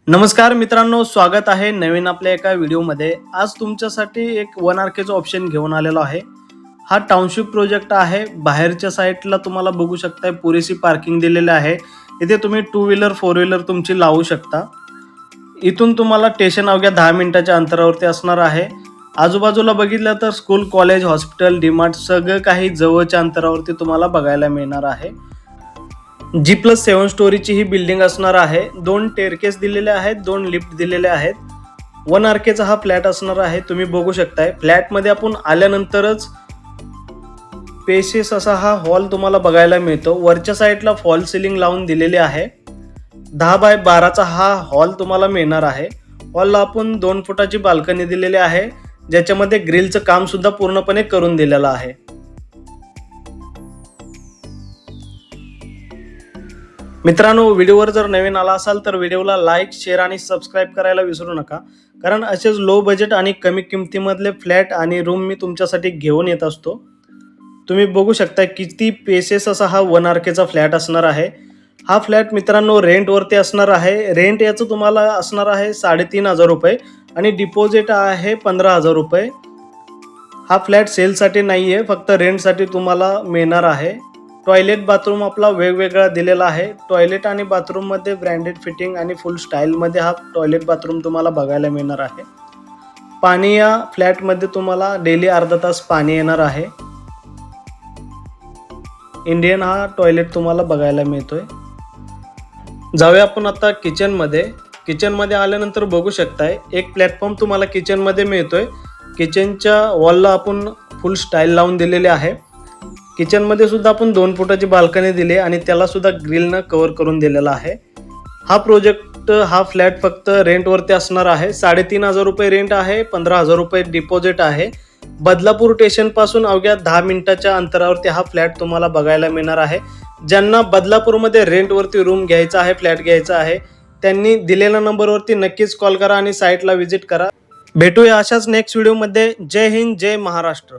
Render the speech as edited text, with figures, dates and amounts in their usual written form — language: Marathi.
नमस्कार मित्रांनो, स्वागत आहे नवीन आपल्या एका व्हिडिओमध्ये. आज तुमच्यासाठी एक 1 आरकेचा ऑप्शन घेऊन आलेलो आहे. हा टाउनशिप प्रोजेक्ट आहे. बाहेरच्या साईडला तुम्हाला बघू शकताय पुरेशी पार्किंग दिलेली आहे. इथे तुम्ही 2 व्हीलर 4 व्हीलर तुमची लावू शकता. इथून तुम्हाला स्टेशन अवघ्या 10 मिनिटाच्या अंतरावरती असणार आहे. आजूबाजूला बघितलं तर स्कूल, कॉलेज, हॉस्पिटल, डीमार्ट सगळं काही जवळच्या अंतरावरती तुम्हाला बघायला मिळणार आहे. G+7 स्टोरीची ही बिल्डिंग असणार आहे. 2 टेअरकेस दिलेले आहेत, 2 लिफ्ट दिलेले आहेत. 1 आरकेचा हा फ्लॅट असणार आहे. तुम्ही बघू शकताय फ्लॅटमध्ये आपण आल्यानंतरच स्पेशियस असा हा हॉल तुम्हाला बघायला मिळतो. वरच्या साईडला फॉल सिलिंग लावून दिलेली आहे. 10x12चा हा हॉल तुम्हाला मिळणार आहे. हॉलला आपण 2 फुटाची बाल्कनी दिलेली आहे, ज्याच्यामध्ये ग्रिलचं काम सुद्धा पूर्णपणे करून दिलेलं आहे. मित्रांनो, व्हिडिओवर जर नवीन आला असाल तर व्हिडिओला लाईक, शेअर आणि सबस्क्राईब करायला विसरू नका, कारण असेच लो बजेट आणि कमी किमतीमधले फ्लॅट आणि रूम मी तुमच्यासाठी घेऊन येत असतो. तुम्ही बघू शकता किती पेसेस असा हा 1 आरकेचा फ्लॅट असणार आहे. हा फ्लॅट मित्रांनो रेंटवरती असणार आहे. रेंट याचं तुम्हाला असणार आहे 3,500 रुपये आणि डिपॉझिट आहे 15,000 रुपये. हा फ्लॅट सेलसाठी नाही आहे, फक्त रेंटसाठी तुम्हाला मिळणार आहे. टॉयलेट बाथरूम आपला वेगवेगळा दिलेला आहे. टॉयलेट आणि बाथरूममध्ये ब्रँडेड फिटिंग आणि फुल स्टाईलमध्ये हा टॉयलेट बाथरूम तुम्हाला बघायला मिळणार आहे. पाणी या फ्लॅटमध्ये तुम्हाला डेली अर्धा तास पाणी येणार आहे. इंडियन हा टॉयलेट तुम्हाला बघायला मिळतोय. जाऊया आपण आता किचनमध्ये. किचनमध्ये आल्यानंतर बघू शकताय एक प्लॅटफॉर्म तुम्हाला किचनमध्ये मिळतोय. किचनच्या वॉलला आपण फुल स्टाईल लावून दिलेले आहे. किचनमध्ये सुद्धा आपण 2 फुटाची बाल्कनी दिली आणि त्याला सुद्धा ग्रिलनं कव्हर करून दिलेला आहे. हा फ्लॅट फक्त रेंटवरती असणार आहे. 3,500 रुपये रेंट आहे, 15,000 रुपये डिपॉझिट आहे. बदलापूर स्टेशनपासून अवघ्या 10 मिनिटाच्या अंतरावरती हा फ्लॅट तुम्हाला बघायला मिळणार आहे. ज्यांना बदलापूरमध्ये रेंटवरती रूम घ्यायचा आहे, फ्लॅट घ्यायचा आहे, त्यांनी दिलेल्या नंबरवरती नक्कीच कॉल करा आणि साईटला व्हिजिट करा. भेटूया अशाच नेक्स्ट व्हिडिओमध्ये. जय हिंद, जय महाराष्ट्र.